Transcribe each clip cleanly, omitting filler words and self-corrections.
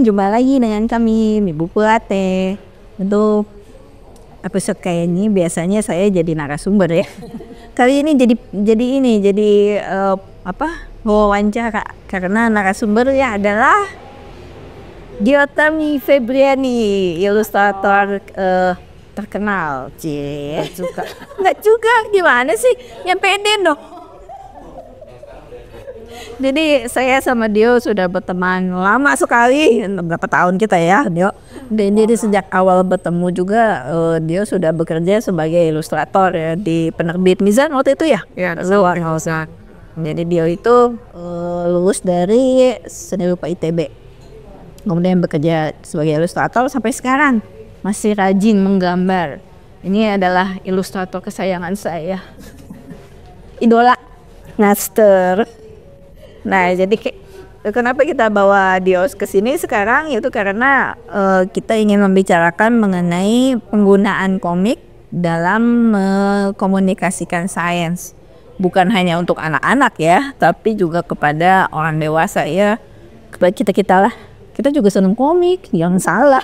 jumpa lagi dengan kami di Buku Latte. Untuk episode kayak ini biasanya saya jadi narasumber ya. Kali ini jadi wawancara karena narasumbernya adalah Diotami Febriani, ilustrator terkenal. Nggak juga, gimana sih? Yang pede dong. Jadi saya sama Dio sudah berteman lama sekali, berapa tahun kita ya, Dio. Dan jadi sejak awal bertemu juga Dio sudah bekerja sebagai ilustrator ya di penerbit Mizan waktu itu ya. Ya, luar biasa. Jadi Dio itu lulus dari Seni Rupa ITB. Kemudian bekerja sebagai ilustrator sampai sekarang masih rajin menggambar. Ini adalah ilustrator kesayangan saya, idola Naster. Nah, jadi kenapa kita bawa Dios ke sini sekarang? Itu karena kita ingin membicarakan mengenai penggunaan komik dalam mengkomunikasikan sains. Bukan hanya untuk anak-anak ya, tapi juga kepada orang dewasa ya. Kepada kita lah. Kita juga seneng komik, yang salah.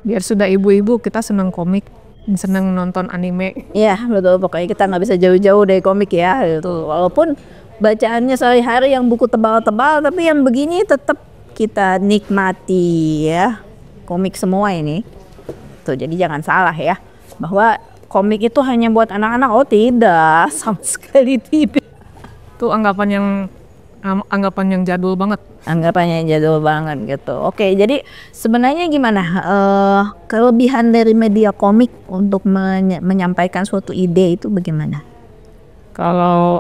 Biar sudah ibu-ibu, kita seneng komik, seneng nonton anime. Iya, betul. Pokoknya kita nggak bisa jauh-jauh dari komik ya. Gitu. Walaupun bacaannya sehari-hari yang buku tebal-tebal, tapi yang begini tetap kita nikmati ya. Komik semua ini. Tuh, jadi jangan salah ya. Bahwa komik itu hanya buat anak-anak. Oh tidak, sama sekali tidak. Itu anggapan yang jadul banget. Anggapannya jadul banget gitu. Oke, jadi sebenarnya gimana kelebihan dari media komik untuk menyampaikan suatu ide itu bagaimana? Kalau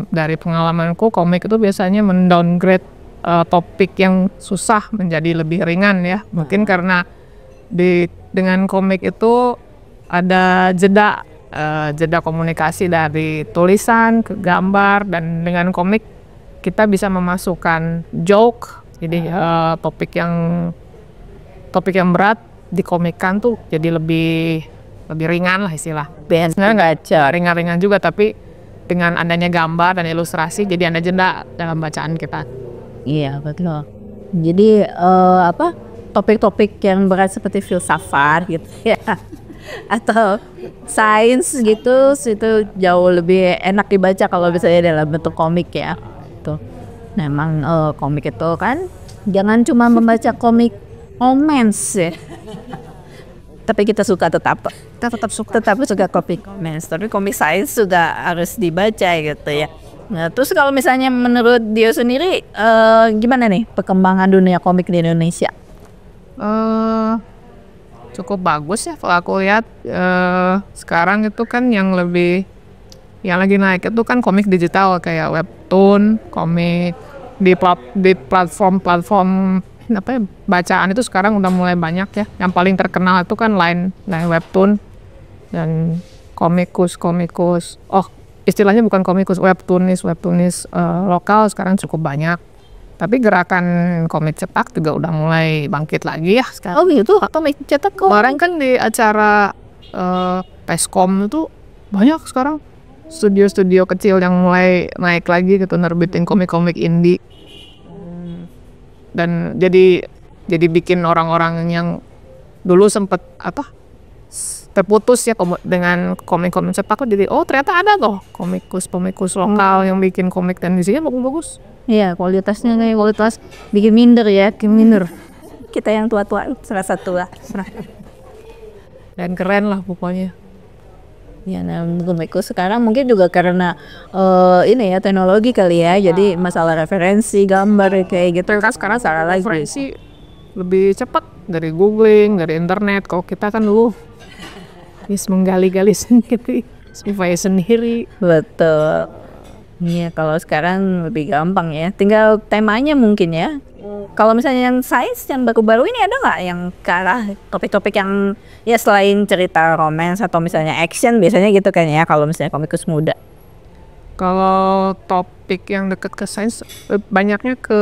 dari pengalamanku, komik itu biasanya mendowngrade topik yang susah menjadi lebih ringan ya. Mungkin karena dengan komik itu ada jeda komunikasi dari tulisan ke gambar, dan dengan komik kita bisa memasukkan joke, jadi topik yang berat dikomikkan tuh jadi lebih ringan lah istilah. Sebenarnya nggak ringan-ringan juga, tapi dengan adanya gambar dan ilustrasi jadi ada jeda dalam bacaan kita. Iya betul. Jadi topik-topik yang berat seperti filsafat gitu ya, atau sains gitu, itu jauh lebih enak dibaca kalau misalnya dalam bentuk komik ya. Tuh. Nah, emang komik itu kan jangan cuma membaca komik romance ya. Tapi kita tetap suka komik romance. Tapi komik sains juga harus dibaca gitu ya. Nah, terus kalau misalnya menurut dia sendiri gimana nih perkembangan dunia komik di Indonesia? Cukup bagus ya kalau aku lihat. Sekarang itu kan yang lagi naik itu kan komik digital kayak webtoon, komik di platform bacaan itu sekarang udah mulai banyak ya. Yang paling terkenal itu kan Line webtoon dan komikus. Oh, istilahnya bukan komikus, webtoonis lokal sekarang cukup banyak. Tapi gerakan komik cetak juga udah mulai bangkit lagi ya sekarang. Oh gitu, komik cetak kemarin kan di acara Peskom itu banyak sekarang studio-studio kecil yang mulai naik lagi gitu, nerbitin komik-komik indie. Dan jadi bikin orang-orang yang dulu sempet terputus ya dengan komik-komik cetak, jadi ternyata ada loh komikus lokal yang bikin komik dan isinya bagus-bagus. Iya, kualitasnya kayak kualitas bikin minder. Kita yang tua-tua serasa tua. Dan keren lah pokoknya. Ya, nah menurutku sekarang mungkin juga karena teknologi kali ya, jadi masalah referensi gambar kayak gitu kan sekarang salah lagi. Referensi lebih cepat dari googling, dari internet. Kalau kita kan dulu menggali-gali sendiri, supaya sendiri. Betul. Iya, kalau sekarang lebih gampang ya, tinggal temanya mungkin ya. Kalau misalnya yang sains yang baru-baru ini ada nggak yang ke arah topik-topik yang ya selain cerita romance atau misalnya action, biasanya gitu kan ya kalau misalnya komikus muda? Kalau topik yang dekat ke sains banyaknya ke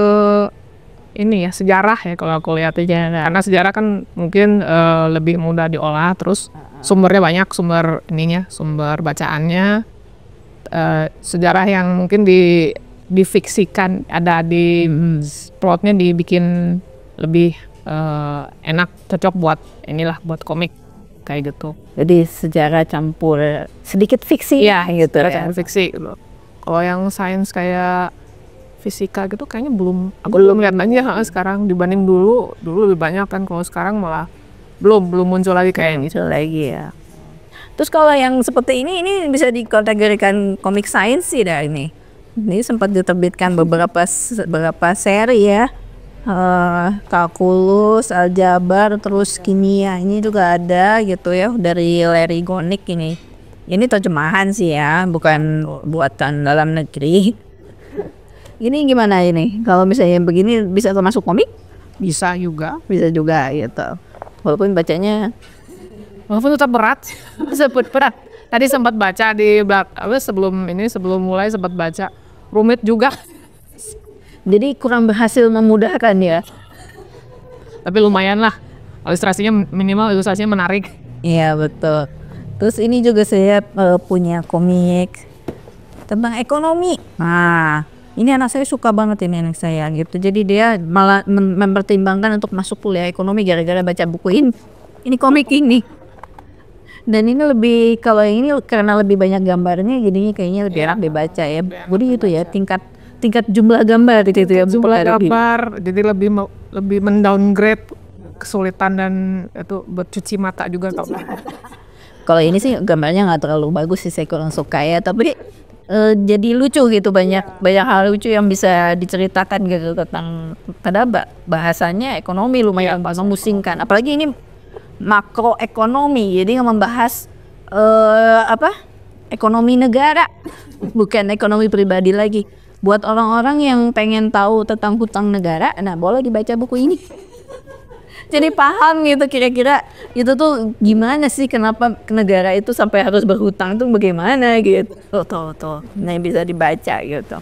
ini ya, sejarah ya kalau aku lihat aja. Karena sejarah kan mungkin lebih mudah diolah, terus sumbernya banyak, sumber bacaannya. Sejarah yang mungkin difiksikan, ada di plotnya dibikin lebih enak, cocok buat buat komik kayak gitu. Jadi sejarah campur sedikit fiksi Iya, gitu ya. Sejarah fiksi gitu. Kalau yang sains kayak fisika gitu kayaknya aku belum lihat aja sekarang dibanding dulu lebih banyak kan, kalau sekarang malah belum muncul lagi kayaknya. Muncul lagi ya. Terus kalau yang seperti ini bisa dikategorikan komik sains sih dah ini. Ini sempat diterbitkan beberapa seri ya. Kalkulus, aljabar, terus kimia. Ini juga ada gitu ya dari Larry Gonick ini. Ini terjemahan sih ya, bukan buatan dalam negeri. Ini gimana ini? Kalau misalnya begini bisa termasuk komik? Bisa juga. Bisa juga gitu. Walaupun bacanya tetap berat. berat. Tadi sempat baca sebelum mulai sempat baca, rumit juga. Jadi kurang berhasil memudahkan ya. Tapi lumayan lah. Ilustrasinya menarik. Iya betul. Terus ini juga saya punya komik tentang ekonomi. Nah, ini anak saya suka banget ini anak saya gitu. Jadi dia malah mempertimbangkan untuk masuk kuliah ekonomi gara-gara baca buku ini. Ini komik ini. Dan ini lebih, kalau yang ini karena lebih banyak gambarnya jadinya kayaknya lebih enak dibaca ya. Jadi gitu ya, tingkat jumlah gambar gitu ya. Jumlah gambar jadi lebih mendowngrade kesulitan dan itu bercuci mata juga kalau. Kalau ini sih gambarnya nggak terlalu bagus sih, saya kurang suka ya. Tapi jadi lucu gitu, banyak hal lucu yang bisa diceritakan gitu tentang, padahal bahasanya ekonomi lumayan memusingkan. Apalagi ini makroekonomi, jadi membahas ekonomi negara, bukan ekonomi pribadi lagi. Buat orang-orang yang pengen tahu tentang hutang negara, nah boleh dibaca buku ini. Jadi paham gitu kira-kira itu tuh gimana sih, kenapa negara itu sampai harus berhutang tuh bagaimana gitu. Tuh. Nah bisa dibaca gitu.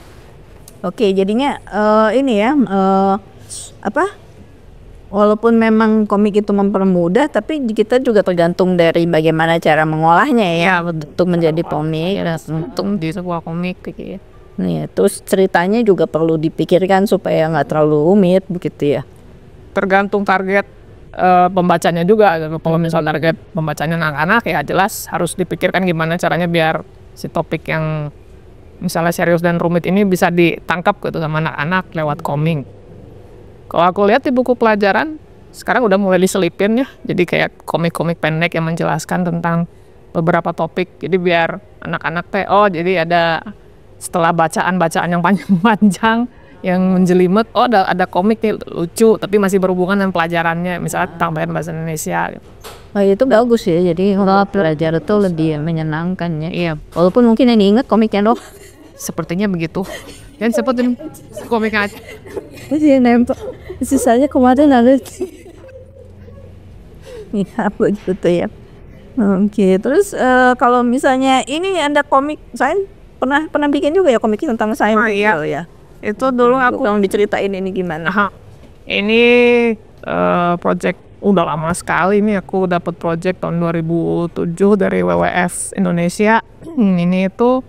Oke, jadinya ini ya walaupun memang komik itu mempermudah, tapi kita juga tergantung dari bagaimana cara mengolahnya ya untuk menjadi komik, untuk di sebuah komik gitu ya. Nih, terus ceritanya juga perlu dipikirkan supaya nggak terlalu rumit begitu ya. Tergantung target pembacanya juga. Kalau misal target pembacanya anak-anak ya jelas harus dipikirkan gimana caranya biar si topik yang misalnya serius dan rumit ini bisa ditangkap gitu sama anak-anak lewat komik. Kalau aku lihat di buku pelajaran sekarang udah mulai diselipin ya, jadi kayak komik-komik pendek yang menjelaskan tentang beberapa topik. Jadi biar anak-anak jadi ada setelah bacaan-bacaan yang panjang-panjang yang menjelimet, ada komik nih lucu tapi masih berhubungan dengan pelajarannya, misalnya tambahan bahasa Indonesia gitu. Oh itu bagus ya, jadi kalau pelajar itu lebih menyenangkan ya. Iya, walaupun mungkin yang diingat komiknya dong. Sepertinya begitu. Dan seperti komik aja. Masih nempel. Sisanya kemarin ada. Ya begitu ya. Oke, terus kalau misalnya ini ada komik, saya pernah bikin juga ya komik tentang saya. Iya. Ya. Itu dulu aku yang diceritain ini gimana? Ini project udah lama sekali. Ini aku dapat project tahun 2007 dari WWF Indonesia. Ini itu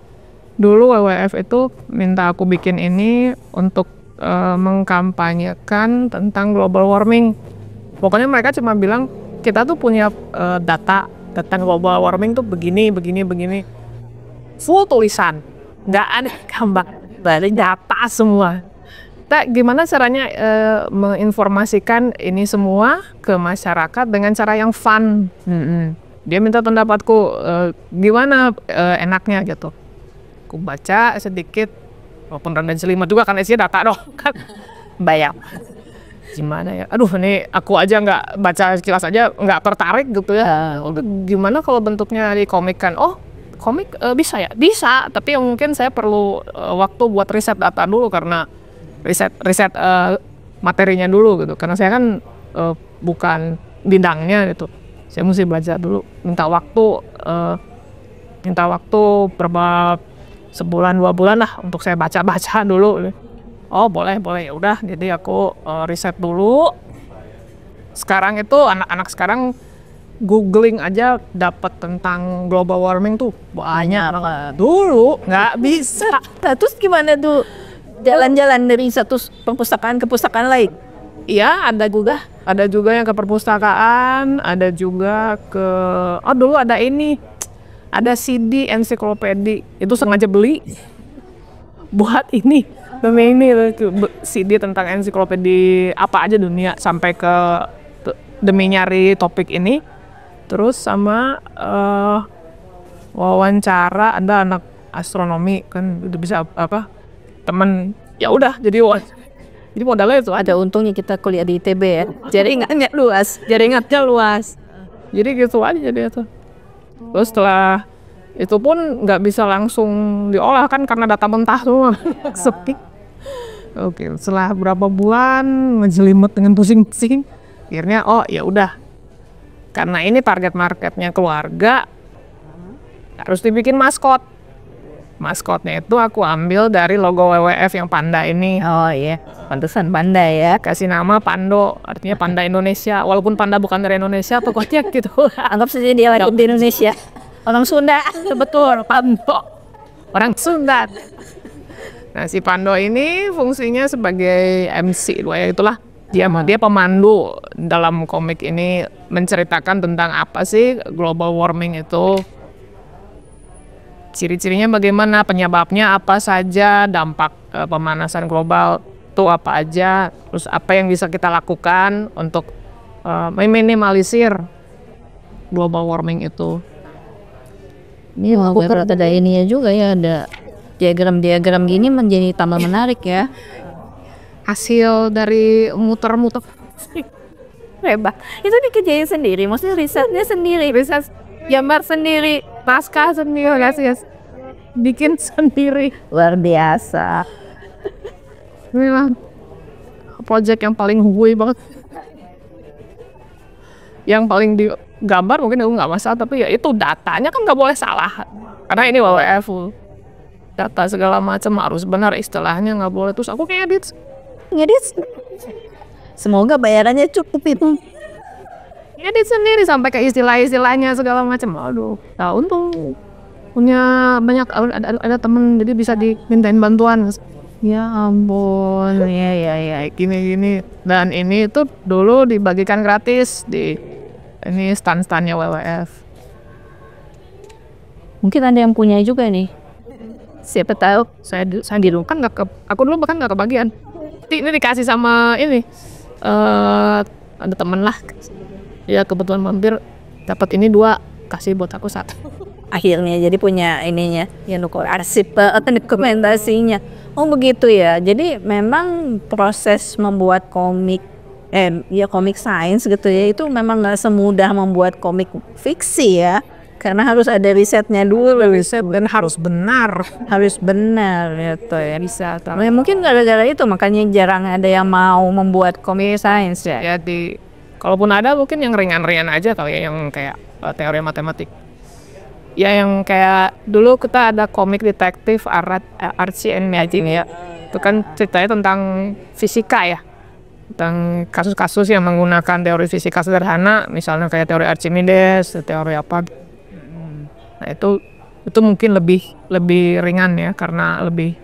dulu WWF itu minta aku bikin ini untuk mengkampanyekan tentang global warming. Pokoknya mereka cuma bilang kita tuh punya data tentang global warming tuh begini. Full tulisan, nggak ada gambar, dari data semua. Gimana caranya menginformasikan ini semua ke masyarakat dengan cara yang fun. Dia minta pendapatku gimana enaknya gitu. Aku baca sedikit, walaupun dan selimut juga kan isinya data dong kan. Bayang gimana ya, aduh ini aku aja nggak baca sekilas aja nggak tertarik gitu ya. Gimana kalau bentuknya di komik kan? Komik bisa ya? Bisa, tapi mungkin saya perlu waktu buat riset data dulu, karena riset materinya dulu gitu, karena saya kan bukan bidangnya gitu. Saya mesti baca dulu, minta waktu berapa sebulan 2 bulan lah untuk saya baca dulu. Boleh ya udah, jadi aku riset dulu. Sekarang itu anak-anak sekarang googling aja dapat tentang global warming tuh banyak banget. Dulu nggak bisa. Nah, terus gimana tuh jalan-jalan dari satu perpustakaan ke perpustakaan lain? Iya, ada juga yang ke perpustakaan, ada juga ke dulu ada ini, ada CD ensiklopedi, itu sengaja beli buat ini, demi ini tuh, CD tentang ensiklopedi apa aja dunia sampai ke demi nyari topik ini. Terus sama wawancara, ada anak astronomi kan udah bisa apa temen, ya udah jadi modalnya itu Ada untungnya kita kuliah di ITB ya. Jaringannya luas. jadi gitu aja jadi itu. Terus setelah itu pun nggak bisa langsung diolah kan karena data mentah semua. Sepi. Oke, setelah berapa bulan ngejelimet dengan pusing-pusing, akhirnya ya udah, karena ini target marketnya keluarga, harus dibikin maskot. Maskotnya itu aku ambil dari logo WWF yang panda ini. Oh iya, pantesan panda ya. Kasih nama Pando, artinya panda Indonesia. Walaupun panda bukan dari Indonesia, pokoknya gitu. Anggap saja dia lahir di Indonesia. Orang Sunda. Betul, Pando. Orang Sunda. Nah, si Pando ini fungsinya sebagai MC, ya itulah. Dia pemandu dalam komik ini, menceritakan tentang apa sih global warming itu. Ciri-cirinya bagaimana, penyebabnya apa saja, dampak pemanasan global itu apa aja, terus apa yang bisa kita lakukan untuk meminimalisir global warming itu. Ini aku ada ininya juga ya, ada diagram-diagram gini menjadi tambah menarik ya. Hasil dari muter-muter. Hebat. Itu dikerjain sendiri, maksudnya risetnya sendiri, riset gambar sendiri, naskah sendiri, guys. Bikin sendiri. Luar biasa. Memang project yang paling hui banget. Yang paling di gambar mungkin aku nggak masalah, tapi ya itu datanya kan nggak boleh salah. Karena ini WWF, data segala macam harus benar istilahnya, nggak boleh. Terus aku ngedit. Semoga bayarannya cukup itu. Ngedit sendiri sampai ke istilah-istilahnya segala macam. Aduh, nah untung punya banyak, ada temen jadi bisa dimintain bantuan. Ya ampun, ya gini. Dan ini tuh dulu dibagikan gratis di ini stand-standnya WWF. Mungkin ada yang punya juga nih. Siapa tahu. Saya dulu kan aku dulu bahkan nggak kebagian. Ini dikasih sama ini ada temen lah. Ya kebetulan mampir dapat ini 2, kasih buat aku 1. Akhirnya jadi punya ininya, ya arsip dokumentasinya. Oh begitu ya. Jadi memang proses membuat komik, komik sains gitu ya, itu memang nggak semudah membuat komik fiksi ya. Karena harus ada risetnya dulu, dan harus benar gitu ya. Bisa. Ya, mungkin gara-gara itu makanya jarang ada yang mau membuat komik sains ya. Ya kalaupun ada mungkin yang ringan-ringan aja kali ya, yang kayak teori matematik. Ya yang kayak dulu kita ada komik detektif Archie and Maggie ya. Itu kan ceritanya tentang fisika ya. Tentang kasus-kasus yang menggunakan teori fisika sederhana, misalnya kayak teori Archimedes, teori apa. Nah, itu mungkin lebih ringan ya, karena lebih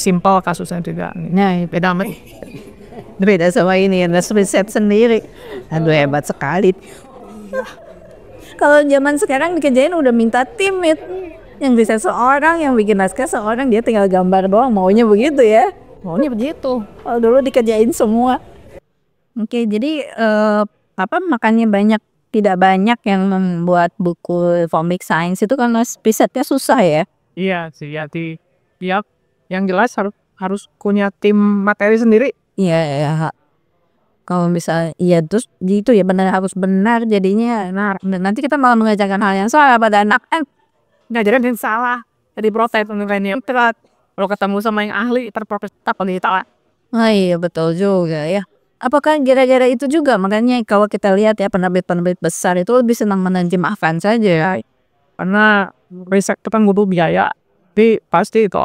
simpel kasusnya juga. Nah, beda sama ini, ada riset sendiri. Aduh, hebat sekali. Kalau zaman sekarang dikerjain udah minta tim itu. Yang riset seorang, yang bikin naskah seorang, dia tinggal gambar doang, maunya begitu ya. Maunya begitu. Kalau dulu dikerjain semua. Oke, jadi makanya tidak banyak yang membuat buku komik sains itu karena risetnya susah ya. Iya sih, ya yang jelas harus punya tim materi sendiri. Iya. Kalau misalnya terus gitu ya, benar harus benar jadinya. Nah, nanti kita malah mengajarkan hal yang salah pada anak ngajarin yang salah, jadi protes nilainya telat. Kalau ketemu sama yang ahli terprotes apa nih salah. Oh iya betul juga ya. Apakah gara-gara itu juga makanya kalau kita lihat ya penerbit-penerbit besar itu lebih senang menerjemahkan saja ya. Karena riset itu kan butuh biaya, tapi pasti itu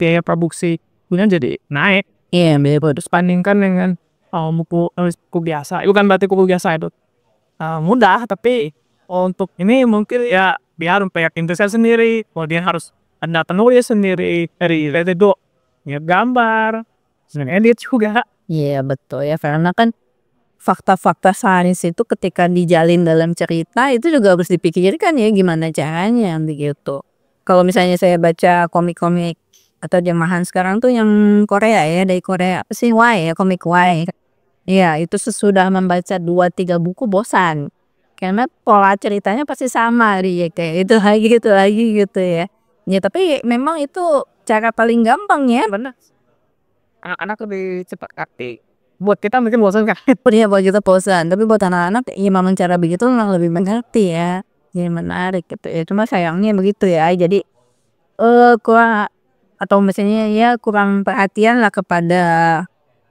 biaya produksi punya jadi naik. Iya, terus bandingkan dengan buku biasa. Itu kan berarti buku biasa itu mudah, tapi untuk ini mungkin ya biar mempunyai interest sendiri, kemudian harus ada penulis sendiri dari itu ya gambar, edit juga. Iya betul ya, karena kan fakta-fakta sains itu ketika dijalin dalam cerita itu juga harus dipikirkan ya gimana caranya begitu. Kalau misalnya saya baca komik-komik atau jamahan sekarang tuh yang Korea ya, dari Korea apa sih, Y ya, komik Y. Iya, itu sesudah membaca 2 3 buku bosan. Karena pola ceritanya pasti sama dia kayak itu lagi gitu ya. Ya tapi memang itu cara paling gampang ya. Bener, anak-anak lebih cepat ngerti. Buat kita mungkin bosan kan. Iya buat kita bosan, tapi buat anak-anak ya memang cara begitu memang lebih mengerti ya. Jadi menarik gitu ya. Cuma sayangnya begitu ya. Jadi kurang atau misalnya ya kurang perhatian lah kepada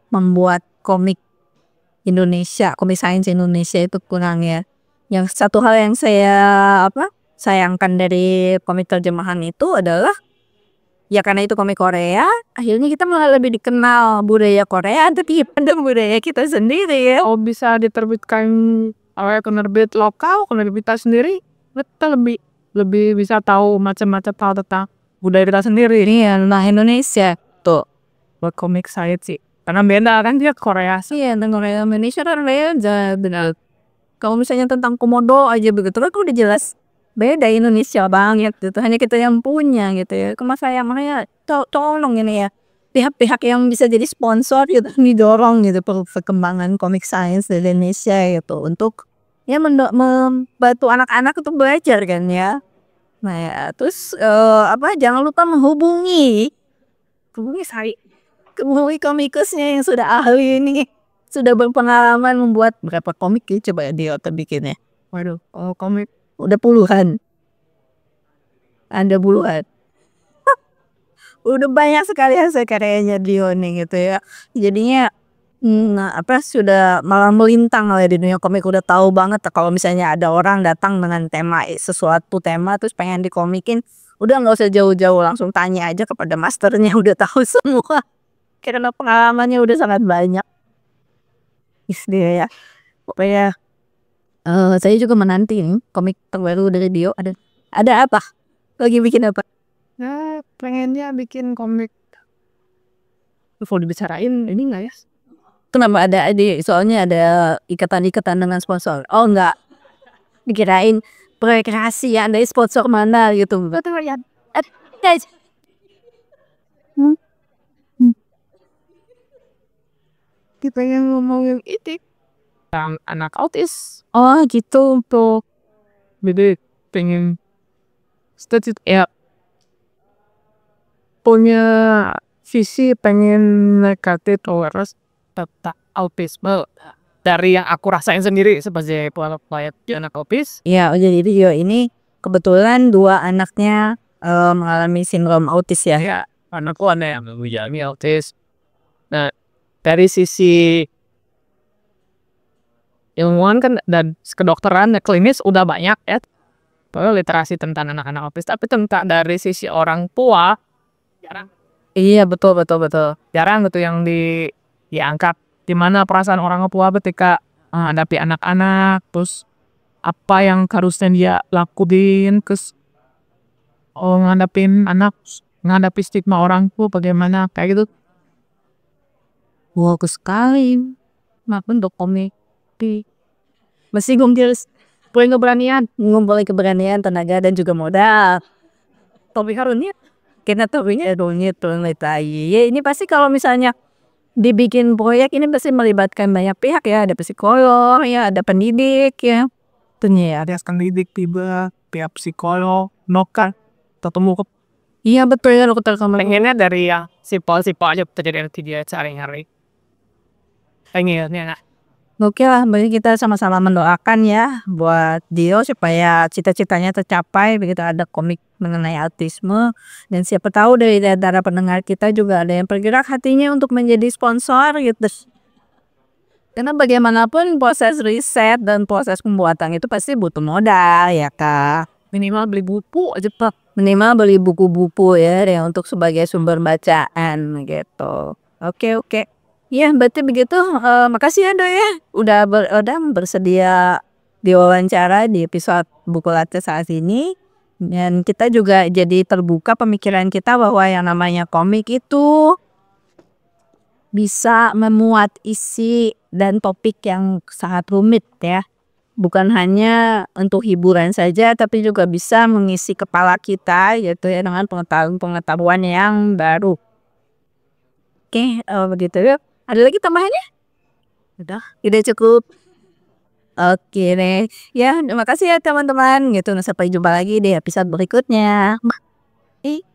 membuat komik Indonesia, komik sains Indonesia itu kurang ya. Yang satu hal yang saya sayangkan dari komik terjemahan itu adalah ya karena itu komik Korea, akhirnya kita malah lebih dikenal budaya Korea daripada budaya kita sendiri ya. Oh bisa diterbitkan oleh penerbit lokal, penerbitan sendiri, kita lebih bisa tahu macam-macam hal tentang budaya kita sendiri. Iya, nah Indonesia tuh. Buat komik saya sih, karena beda kan dia Korea sih. Iya, tentang Korea Indonesia kan beda benar. Kalau misalnya tentang komodo aja begitu kan udah jelas beda Indonesia banget gitu. Hanya kita yang punya gitu ya. Cuma saya makanya tolong ini ya pihak-pihak yang bisa jadi sponsor gitu didorong gitu perkembangan komik sains di Indonesia gitu untuk ya membantu anak-anak untuk belajar kan ya. Nah ya, terus jangan lupa hubungi saya, hubungi komikusnya yang sudah ahli ini, sudah berpengalaman membuat berapa komik ya coba dia bikinnya. Waduh, oh komik Udah puluhan. Ada puluhan. Udah banyak sekali hasil karyanya Dio nih gitu ya. Jadinya sudah malah melintang lah ya di dunia komik, udah tahu banget kalau misalnya ada orang datang dengan tema sesuatu tema terus pengen dikomikin, udah nggak usah jauh-jauh langsung tanya aja kepada masternya udah tahu semua. Karena pengalamannya udah sangat banyak. Dia ya. Pokoknya saya juga menanti nih komik terbaru dari Dio. Ada apa? Lagi bikin apa? ya pengennya bikin komik. Mau dibicarain ini nggak ya? Kenapa soalnya ada ikatan-ikatan dengan sponsor. Oh enggak, dikirain proyek rahasia dari sponsor mana gitu. Betul ya. Guys. Kita yang ngomongin itu tentang anak autis. Oh gitu. Untuk jadi pengen status ya punya visi pengen negatif awareness tentang autisme dari yang aku rasain sendiri sebagai pelayan anak autis. Iya, jadi Dio ini kebetulan 2 anaknya mengalami sindrom autis ya. Ya, anakku ada yang mengalami autis. Nah, dari sisi ilmuwan kan dan kedokteran klinis udah banyak ya, literasi tentang anak-anak autis. Tapi tentang dari sisi orang tua jarang. Iya betul. Jarang gitu yang diangkat. Dimana perasaan orang tua ketika menghadapi anak-anak, terus apa yang harusnya dia lakuin, terus menghadapi stigma orang tua bagaimana kayak gitu. Bagus sekali. Maupun untuk komik. Masih ngumpulin keberanian, tenaga dan juga modal. Topik harusnya karena topiknya ya ini pasti kalau misalnya dibikin proyek ini pasti melibatkan banyak pihak ya, ada psikolog ya, ada pendidik ya. Tentunya ya. Ada pendidik tiba, pihak psikolog, nokan, ketemu ke. Iya betul ya, dokter kamu. Pengennya dari yang simpel-simpel aja terjadi nanti dia sehari-hari. Pengennya. Oke lah, berarti kita sama-sama mendoakan ya buat Dio supaya cita-citanya tercapai begitu ada komik mengenai autisme, dan siapa tahu dari antara pendengar kita juga ada yang bergerak hatinya untuk menjadi sponsor gitu. Karena bagaimanapun proses riset dan proses pembuatan itu pasti butuh modal ya Kak. Minimal beli buku aja Pak. Minimal beli buku-buku ya untuk sebagai sumber bacaan gitu. Oke. Ya berarti begitu, makasih ya Dok ya udah bersedia diwawancara di episode Buku Latte saat ini. Dan kita juga jadi terbuka pemikiran kita bahwa yang namanya komik itu bisa memuat isi dan topik yang sangat rumit ya. Bukan hanya untuk hiburan saja, tapi juga bisa mengisi kepala kita gitu ya dengan pengetahuan-pengetahuan yang baru. Oke, begitu yuk. Ada lagi tambahannya? Udah cukup. Oke deh. Ya, terima kasih ya teman-teman gitu. Sampai jumpa lagi di episode berikutnya. Bye.